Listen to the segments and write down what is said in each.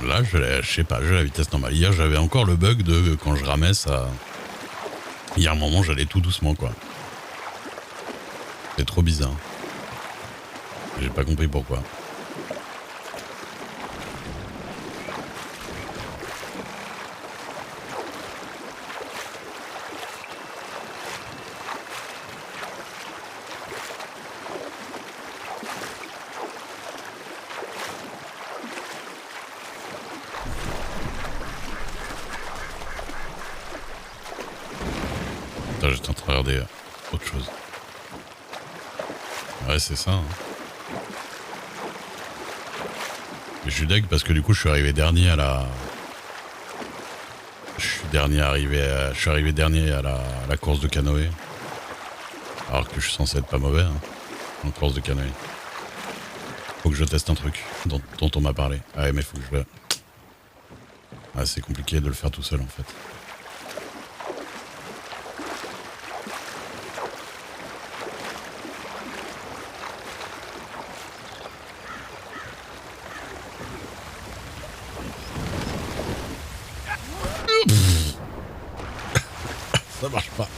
Là, je sais pas, j'ai la vitesse normale. Hier, j'avais encore le bug de quand je ramais ça. Il y a un moment, j'allais tout doucement, quoi. C'est trop bizarre. J'ai pas compris pourquoi. Attends, j'étais en train de regarder autre chose. Ouais, c'est ça. Hein. Je suis deg parce que du coup, je suis arrivé dernier à la... Je suis arrivé dernier à la course de canoë. Alors que je suis censé être pas mauvais hein, en course de canoë. Faut que je teste un truc dont on m'a parlé. Ah ouais, mais faut que je le... Ah, c'est compliqué de le faire tout seul en fait. Ça marche pas.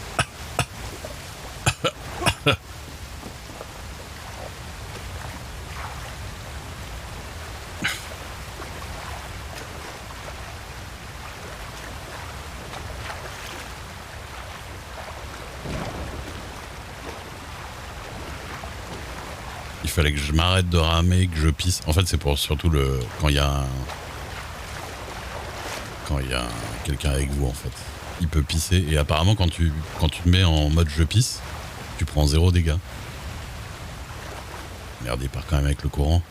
Il fallait que je m'arrête de ramer, que je pisse. En fait, c'est pour surtout le quand il y a quelqu'un avec vous en fait. Il peut pisser et apparemment quand tu te mets en mode je pisse, tu prends 0 dégâts. Merde, il part quand même avec le courant.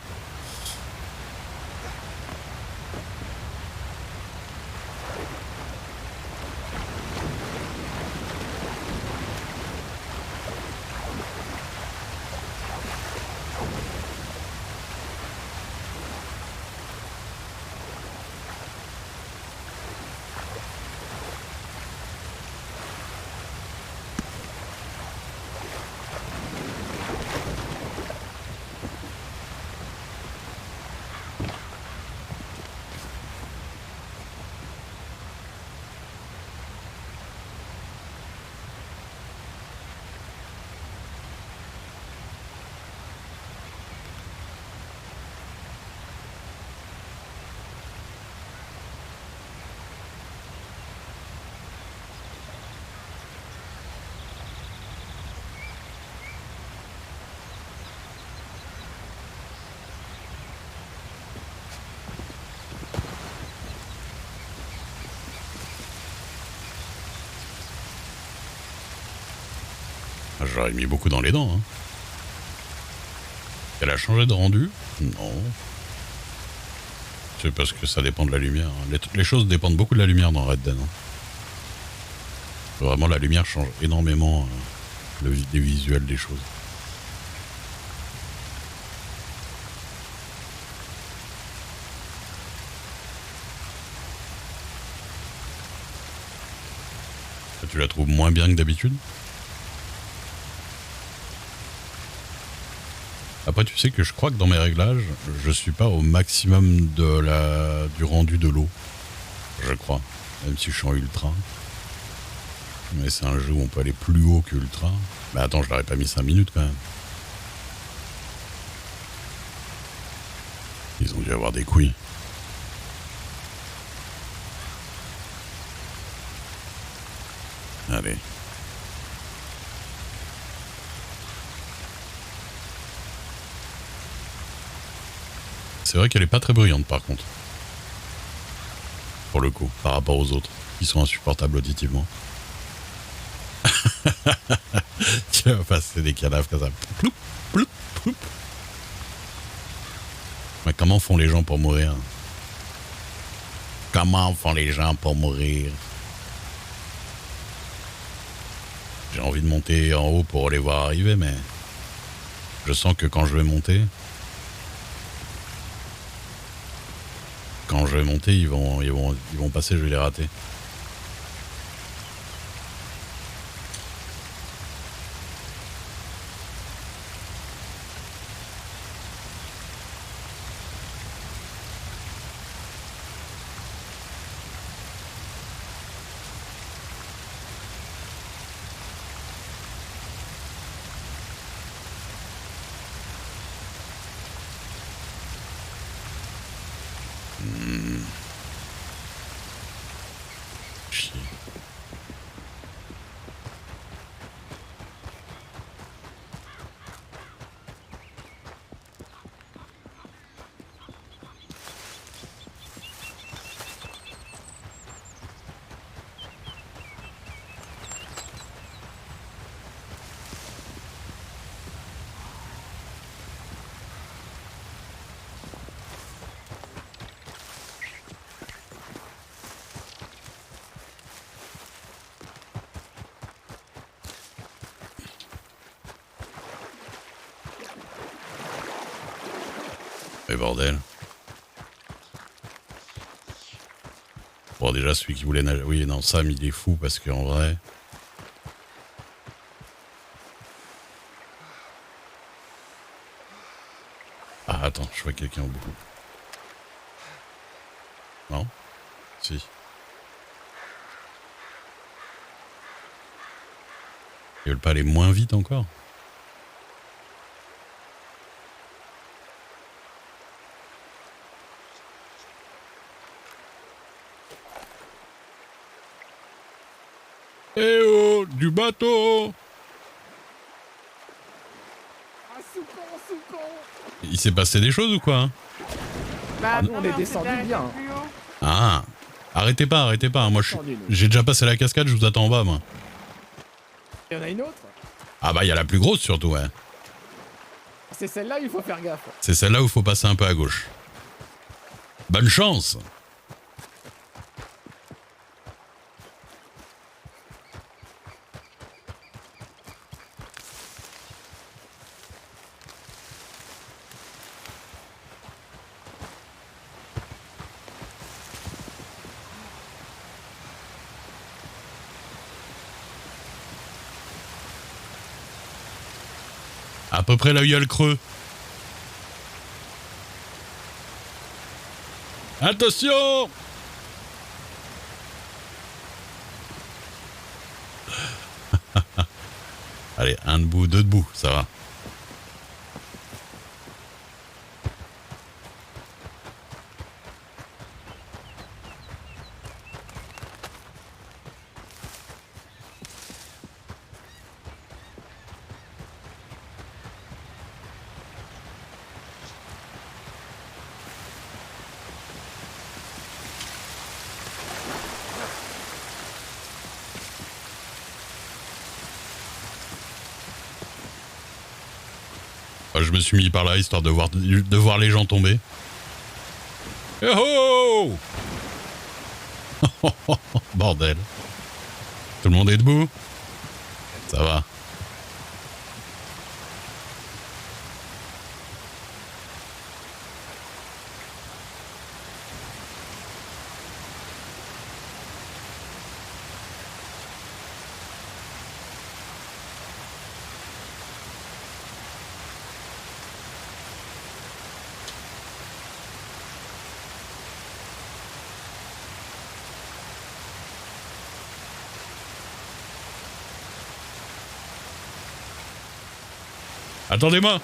J'aurais mis beaucoup dans les dents. Hein. Elle a changé de rendu? Non. C'est parce que ça dépend de la lumière. Les choses dépendent beaucoup de la lumière dans Red Dead. Hein. Vraiment, la lumière change énormément les visuels des choses. Tu la trouves moins bien que d'habitude? Après, tu sais que je crois que dans mes réglages, je suis pas au maximum du rendu de l'eau. Je crois. Même si je suis en ultra. Mais c'est un jeu où on peut aller plus haut que ultra. Mais attends, je l'aurais pas mis 5 minutes quand même. Ils ont dû avoir des couilles. Allez. C'est vrai qu'elle est pas très bruyante par contre. Pour le coup, par rapport aux autres, qui sont insupportables auditivement. Tu vas passer des cadavres comme ça. Ploup, ploup, ploup. Mais comment font les gens pour mourir? Comment font les gens pour mourir? J'ai envie de monter en haut pour les voir arriver, mais je sens que quand je vais monter, ils vont passer, je vais les rater. Chier. Mais bordel. Bon, déjà, celui qui voulait nager... Oui, non, Sam, il est fou parce qu'en vrai... Ah, attends, je vois quelqu'un au bout. Non? Si. Ils veulent pas aller moins vite encore? Eh oh, du bateau! Ah, Soucan. Il s'est passé des choses ou quoi? Bah, nous, on est descendu bien. Ah! Arrêtez pas, moi j'ai déjà passé la cascade, je vous attends en bas, moi. Il y en a une autre. Ah bah, il y a la plus grosse surtout, ouais. C'est celle-là où il faut faire gaffe. C'est celle-là où il faut passer un peu à gauche. Bonne chance! À peu près là où il y a le creux. Attention! Allez, un debout, deux debout, ça va. Je me suis mis par là histoire de voir les gens tomber. Eh oh! Bordel. Tout le monde est debout? Ça va. Attendez-moi!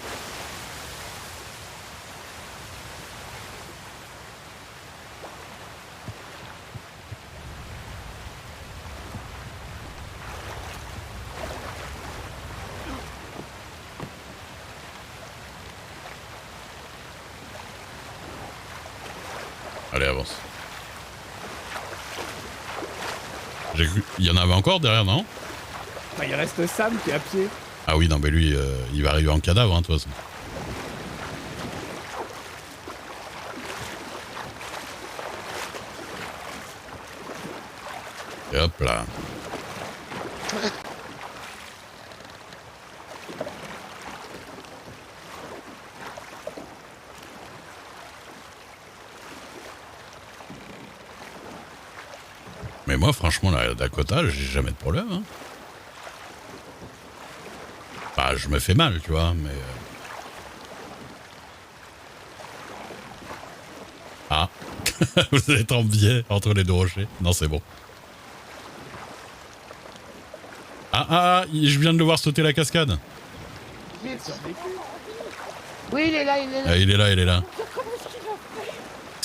Allez, avance. J'ai cru... Il y en avait encore derrière, non? Bah, il reste Sam qui est à pied. Ah oui, non, mais lui, il va arriver en cadavre, hein, de toute façon. Et hop là. Mais moi, franchement, la Dakota, j'ai jamais de problème. Hein. Bah, je me fais mal, tu vois, mais... Ah. Vous êtes en biais entre les deux rochers. Non, c'est bon. Ah, je viens de le voir sauter la cascade. Oui, il est là. Ah, il est là.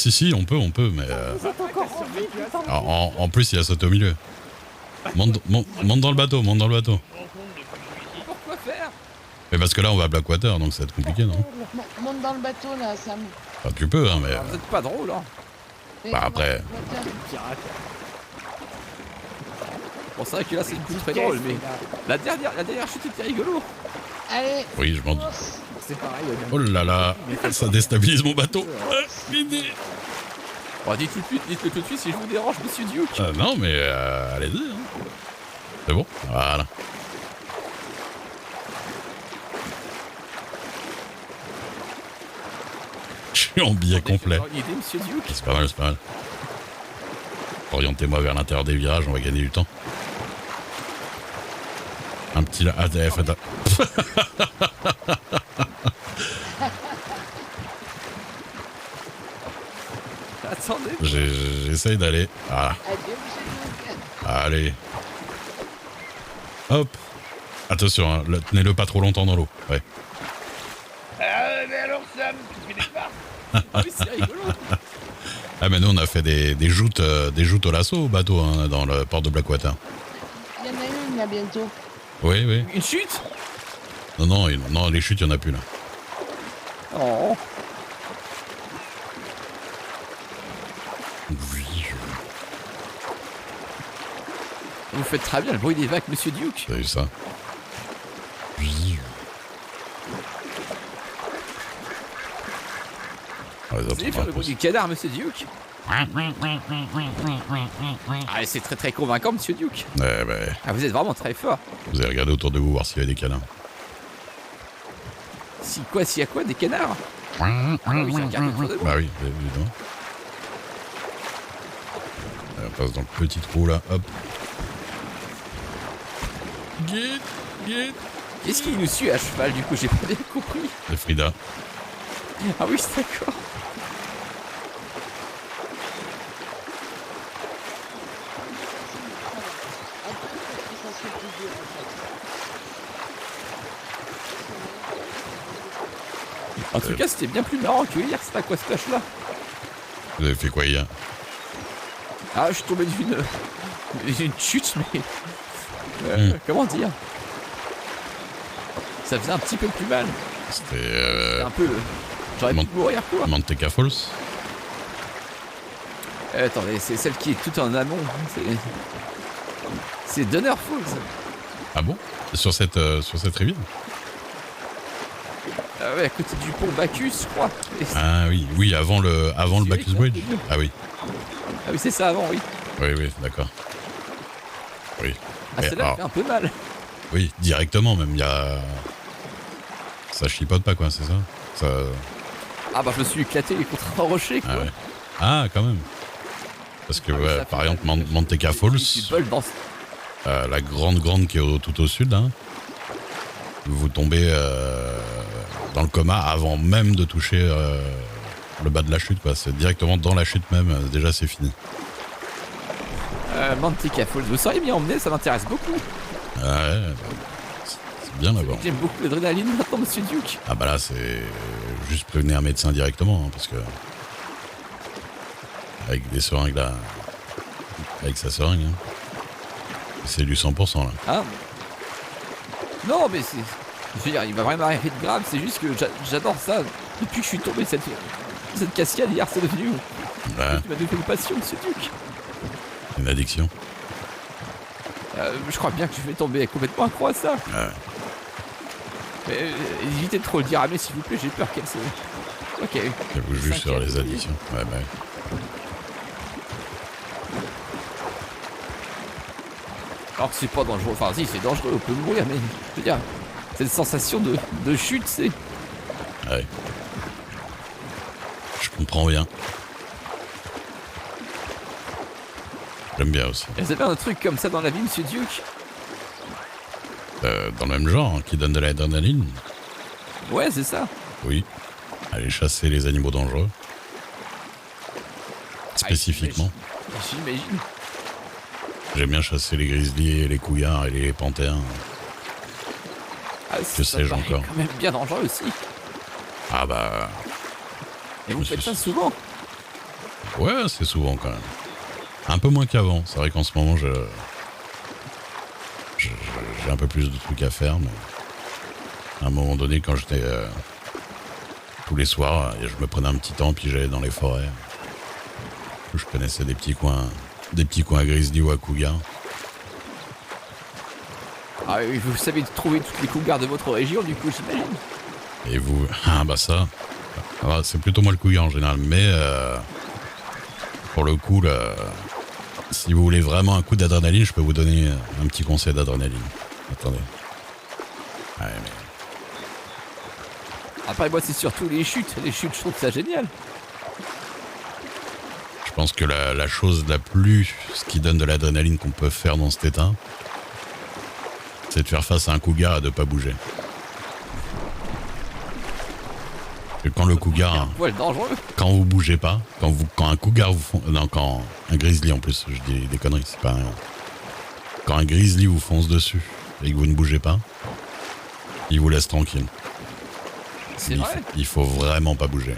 Si, on peut, mais... Vous êtes encore en vie, putain. en plus, il a sauté au milieu. Monte dans le bateau, Pourquoi faire? Mais parce que là, on va à Blackwater, donc ça va être compliqué, non? Monte dans le bateau là, Sam. Enfin, tu peux, hein, mais... Vous êtes pas drôle, hein. Mais Bah, après. Pirate. Bon, c'est vrai que là, c'est plus très drôle, mais la dernière chute était rigolo. Allez. Oui, je m'en doute. C'est pareil. Oh là là, ça déstabilise mon bateau. L'idée. Bon, dites-le tout de suite si je vous dérange, monsieur Duke. Non, mais allez-y. Hein. C'est bon, voilà. Je suis en billet complet. Une idée, monsieur Duke. C'est pas mal. Orientez-moi vers l'intérieur des virages, on va gagner du temps. Un petit là. Faites un... Attendez. J'essaye d'aller. Voilà. Allez. Hop. Attention, hein, tenez-le pas trop longtemps dans l'eau. Ouais. Mais alors, Sam, tu fais des farces. Ah oui, c'est rigolo. Ah, mais nous, on a fait des joutes au lasso au bateau, hein, dans le port de Blackwater. Il y en a une là bientôt. Oui. Une chute? Non, les chutes, il n'y en a plus là. Oh. Oui, Vous faites très bien le bruit des vagues, monsieur Duke. T'as vu ça? Oui. Ah, les Vous autres, allez faire le bruit du canard, monsieur Duke. Ah, c'est très très convaincant, monsieur Duke. Eh ben, Ah, vous êtes vraiment très fort. vous allez regarder autour de vous, voir s'il y a des câlins. S'il y a quoi, des canards? Ah oui, c'est un canard autour de vous. Bah oui, évidemment. On passe dans le petit trou là, hop. Guide. Qu'est-ce qui nous suit à cheval, du coup? J'ai pas bien compris. C'est Frida. Ah oui, c'est d'accord. En tout cas, c'était bien plus marrant que hier, c'est à quoi ce là. Vous avez fait quoi hier? Ah, je suis tombé d'une chute, mais... Comment dire? Ça faisait un petit peu plus mal. C'était Un peu... J'aurais pu mourir, quoi. Manteca Falls. Attendez, c'est celle qui est tout en amont. C'est Donner Falls. Ah bon? Sur cette rivière? Ah ouais, à côté du pont Bacchus, je crois. Ah oui, avant le Bacchus Bridge. Ah oui, c'est ça avant, oui. oui, d'accord. Oui. Ah, celle-là, elle fait un peu mal. Oui, directement même, il y a... Ça chipote pas, quoi, c'est ça? Ah bah, je me suis éclaté contre un rocher, quoi. Ah ouais. Ah, quand même. Parce que, ouais, par exemple, Manteca Falls, la grande qui est tout au sud, hein, vous tombez dans le coma avant même de toucher le bas de la chute, quoi. C'est directement dans la chute même, déjà c'est fini. Manteca Falls, vous seriez bien emmené, ça m'intéresse beaucoup. Ah ouais, c'est bien là-bas. J'aime beaucoup l'adrénaline maintenant, monsieur Duke. Ah bah là, c'est juste prévenir un médecin directement, hein, parce que... Avec des seringues là... Avec sa seringue, hein. C'est du 100% là. Ah. Non, mais c'est... Je veux dire, il va vraiment arriver de grave, c'est juste que j'adore ça. Depuis que je suis tombé cette cascade hier, c'est devenu... Ouais, Tu m'as donné une passion, monsieur Duke. une addiction. Je crois bien que je vais tomber complètement accro à ça. Ouais. Mais évitez de trop le dire à mais s'il vous plaît, j'ai peur qu'elle se... Ok. Je vous juge sur les addictions. Ouais, bah ouais. Alors que c'est pas dangereux, enfin si, c'est dangereux, on peut mourir, mais je veux dire, cette sensation de chute, c'est... Ouais. Je comprends bien. J'aime bien aussi. Et vous avez un truc comme ça dans la vie, monsieur Duke? Dans le même genre, hein, qui donne de l'adrénaline. Ouais, c'est ça. Oui. Aller chasser les animaux dangereux. Spécifiquement. J'imagine. J'aime bien chasser les grizzlies, les couillards et les panthères. Ah, Que ça sais-je paraît encore. quand même bien dangereux aussi. Ah bah... Et vous faites ça souvent? Ouais, c'est souvent quand même. Un peu moins qu'avant. C'est vrai qu'en ce moment, j'ai un peu plus de trucs à faire, mais à un moment donné, quand j'étais tous les soirs, je me prenais un petit temps, puis j'allais dans les forêts. Je connaissais des petits coins à grizzly ou à cougar. Ah oui, vous savez trouver toutes les cougars de votre région, du coup, j'imagine. Et vous, ah bah ça, alors, c'est plutôt moi le cougar en général, mais pour le coup, là, si vous voulez vraiment un coup d'adrénaline, je peux vous donner un petit conseil d'adrénaline. Attendez. Ouais, mais... Après, moi, c'est surtout les chutes. Les chutes, je trouve ça génial. Je pense que la chose la plus, ce qui donne de l'adrénaline qu'on peut faire dans cet état, c'est de faire face à un cougar et de pas bouger. Et quand le cougar, Ouais, dangereux. quand vous bougez pas, quand un cougar vous fonce, non, quand un grizzly en plus, je dis des conneries, c'est pas un, quand un grizzly vous fonce dessus et que vous ne bougez pas, il vous laisse tranquille. C'est vrai. Il faut vraiment pas bouger.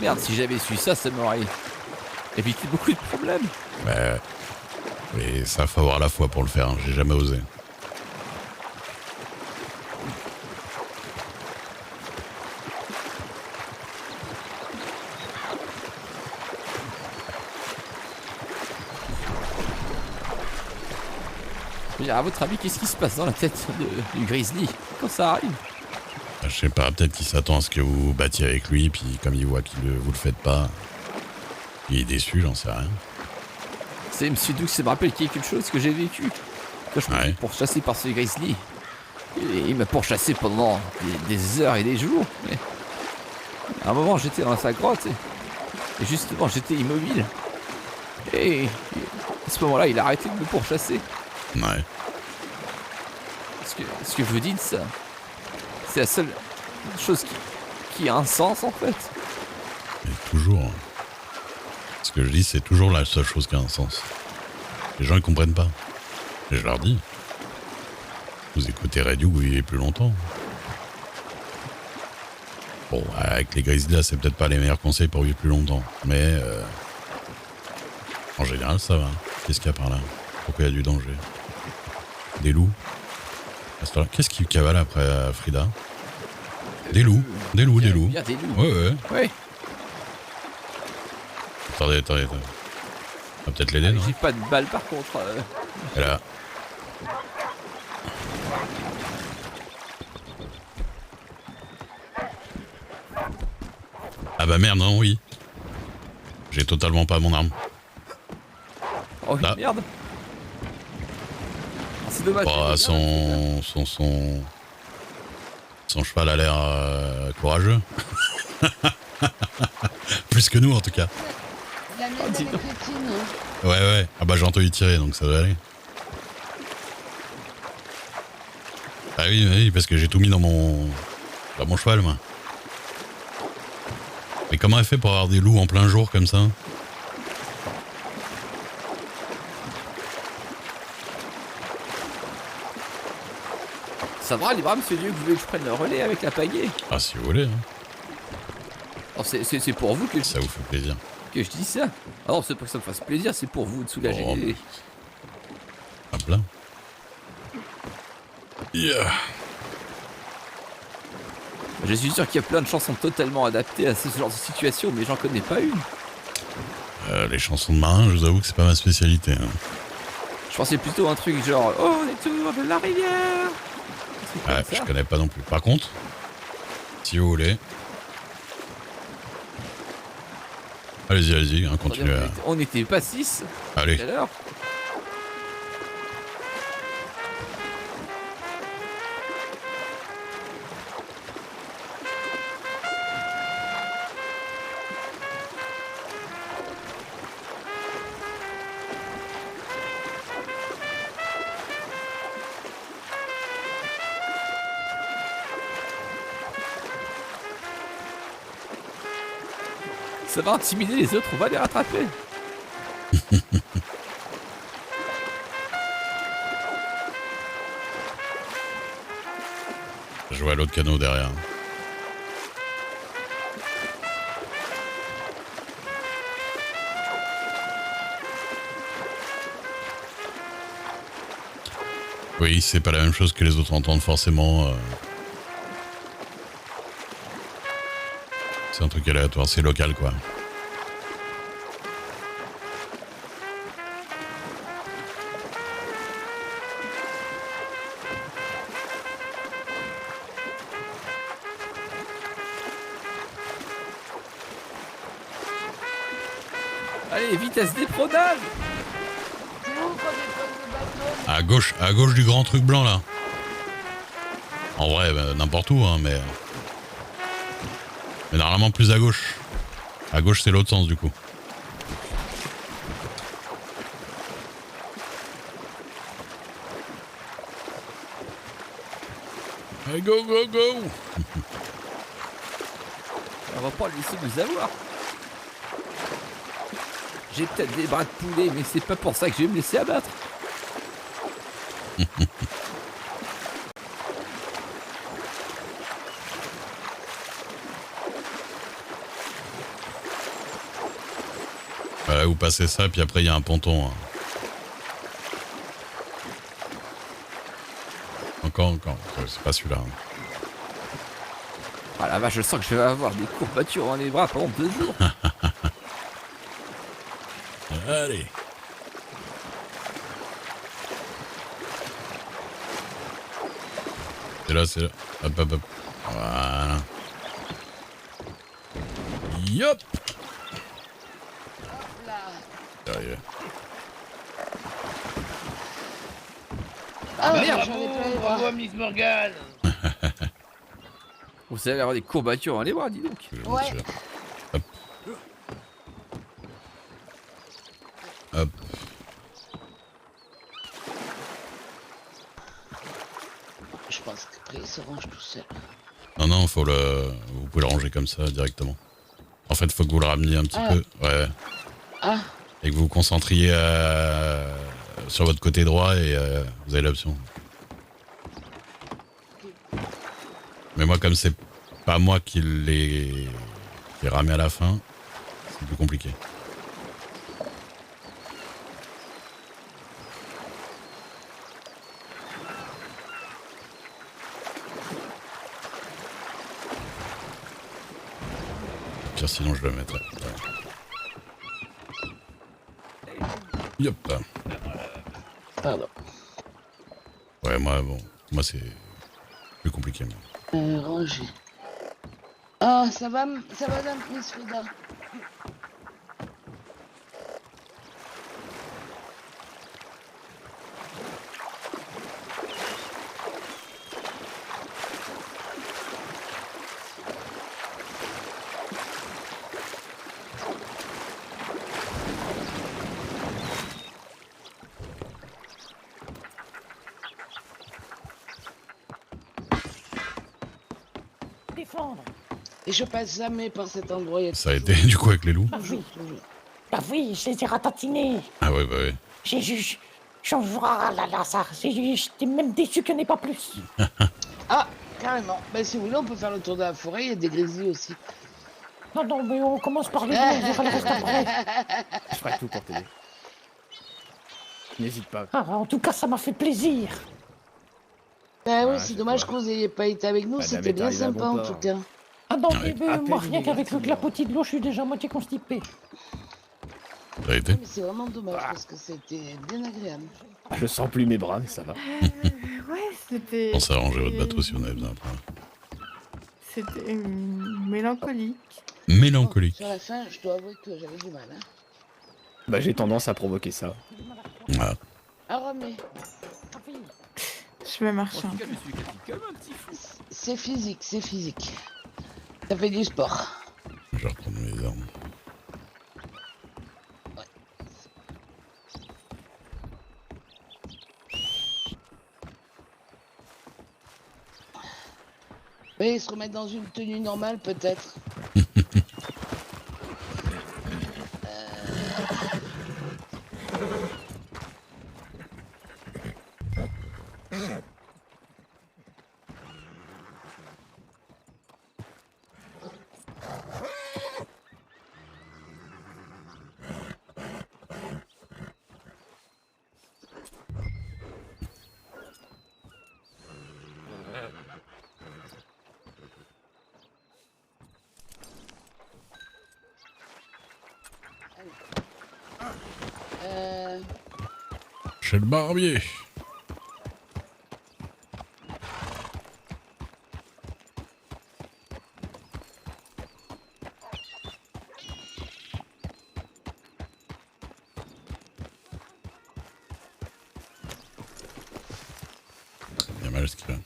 Merde, si j'avais su ça, ça m'aurait évité beaucoup de problèmes. Et ça, faut avoir la foi pour le faire. J'ai jamais osé. Je veux dire, à votre avis, qu'est-ce qui se passe dans la tête du grizzly quand ça arrive? Je sais pas, peut-être qu'il s'attend à ce que vous vous battiez avec lui, puis comme il voit que vous le faites pas, il est déçu, j'en sais rien. C'est Monsieur Doux, ça me rappelle quelque chose que j'ai vécu. Quand je me suis pourchassé par ce grizzly. Et il m'a pourchassé pendant des heures et des jours. Mais à un moment, j'étais dans sa grotte et justement, j'étais immobile. Et à ce moment-là, il a arrêté de me pourchasser. Ouais. Ce que vous dites, ça, c'est la seule chose qui a un sens, en fait. Et toujours. Ce que je dis, c'est toujours la seule chose qui a un sens. Les gens, ils comprennent pas. Et je leur dis. Vous écoutez Radio, vous vivez plus longtemps. Bon, avec les grizzlies, là, c'est peut-être pas les meilleurs conseils pour vivre plus longtemps. Mais, en général, ça va. Qu'est-ce qu'il y a par là? Pourquoi il y a du danger? Des loups? Qu'est-ce qui cavale après Frida? Des loups. Des loups. Il y a des loups. Ouais. Attendez. On va peut-être l'aider, non? J'ai pas de balle, par contre. Et là. Ah bah merde, non, oui. J'ai totalement pas mon arme. Oh Là. merde. Ah, c'est dommage. Bah, son cheval a l'air courageux. Plus que nous, en tout cas. La mienne, elle est piétine. Ouais. Ah bah j'ai entendu tirer, donc ça va aller. Ah oui, parce que j'ai tout mis dans mon cheval, moi. Mais comment elle fait pour avoir des loups en plein jour comme ça? Ça va, Libra, monsieur Dieu, que vous voulez que je prenne le relais avec la pagaie? Ah, si vous voulez, hein. Oh, c'est pour vous que Ça vous fait plaisir. je dis ça. Ah non, c'est pas que ça me fasse plaisir, c'est pour vous de soulager. Oh, bah. Hop là. Yeah. Je suis sûr qu'il y a plein de chansons totalement adaptées à ce genre de situation, mais j'en connais pas une. Les chansons de marins, je vous avoue que c'est pas ma spécialité. Hein. Je pensais plutôt à un truc genre « Oh, on est autour de la rivière !» Ouais, je connais pas non plus. Par contre, si vous voulez... Allez-y, hein, continuez. On n'était pas 6 Allez. tout à l'heure. Ça va intimider les autres, on va les rattraper. Je vois l'autre canot derrière. Oui, c'est pas la même chose que les autres entendent forcément. C'est un truc aléatoire, c'est local quoi. Allez, vitesse dépronage. C'est où qu'on dépose le bateau? À gauche du grand truc blanc là. En vrai, n'importe où, hein, mais normalement plus à gauche. À gauche, c'est l'autre sens du coup. Allez, go, go, go! On va pas le laisser nous avoir. J'ai peut-être des bras de poulet, mais c'est pas pour ça que je vais me laisser abattre. Voilà, vous passez ça, puis après il y a un ponton. Hein. Encore. C'est pas celui-là. Hein. Ah la vache, je sens que je vais avoir des courbatures dans les bras pendant 2 jours. Allez. C'est là. Hop. Voilà. Yop. Hop là. Sérieux. Ah merde. j'en ai plein les bras. Bravo, Miss Morgan. Vous allez avoir des courbatures dans les bras, dis donc. Je me Ouais. tire. Hop. Hop. Je pense qu'après il se range tout seul. Non, faut le. Vous pouvez le ranger comme ça directement. En fait, faut que vous le rameniez un petit peu. Ouais. Ah, Et que vous vous concentriez sur votre côté droit et vous avez l'option. Mais moi, comme c'est pas moi qui l'ai ramé à la fin, c'est plus compliqué. Pire, sinon je le mettrai. Yop. pardon. Ouais, moi c'est plus compliqué. Moi. Ranger. Ah, ça va, Miss Frida. Défendre. Et je passe jamais par cet endroit. Il y a Ça a été du coup avec les loups. toujours, toujours. Bah oui, je les ai ratatinés. Ah ouais, bah ouais. J'ai juste... Ah là là, ça... J'étais même déçu qu'il n'y en ait pas plus. Ah, carrément. Bah si vous voulez, on peut faire le tour de la forêt. Il y a des grizzlies aussi. Non, mais on commence par les deux, on verra le reste après. Je ferai tout pour t'aider. N'hésite pas. Ah, en tout cas, ça m'a fait plaisir. Bah oui, Ah, c'est je dommage vois. que vous n'ayez pas été avec nous. Bah, C'était mais bien t'arrives à sympa bon en port. tout cas. Ah non, Ah oui. mais À moi, peine rien qu'avec le négativement. clapotis de l'eau, je suis déjà à moitié constipé. Ça a été. Mais c'est vraiment dommage parce que c'était bien agréable. Ah, je sens plus mes bras, mais ça va. Ouais, c'était. Pensez à ranger votre bateau si on avait besoin après. C'était mélancolique. Mélancolique. Sur la fin, je dois avouer que j'avais du mal. Hein. Bah, j'ai tendance à provoquer ça. Voilà. Ah, Romé, Je vais marcher En un tout cas, peu. je suis quasi comme un petit fou. c'est physique, c'est physique. Ça fait du sport. Je vais reprendre mes armes. Oui, se remettre dans une tenue normale peut-être. Chez le barbier. Il y a mal ce qu'il a.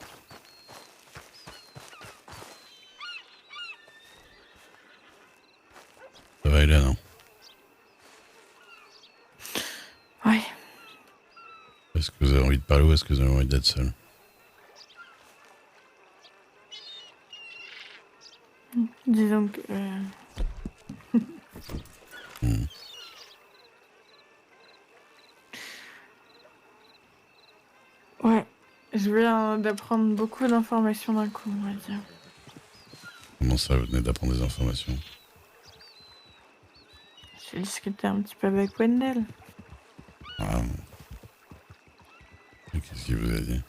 Ça va, Hélène, non? Ouais. Est-ce que vous avez envie de parler ou est-ce que vous avez envie d'être seul? Disons que. Ouais. Je viens d'apprendre beaucoup d'informations d'un coup, on va dire. Comment ça, vous venez d'apprendre des informations? J'ai discuté un petit peu avec Wendell. Ah. Et qu'est-ce qu'il vous a dit?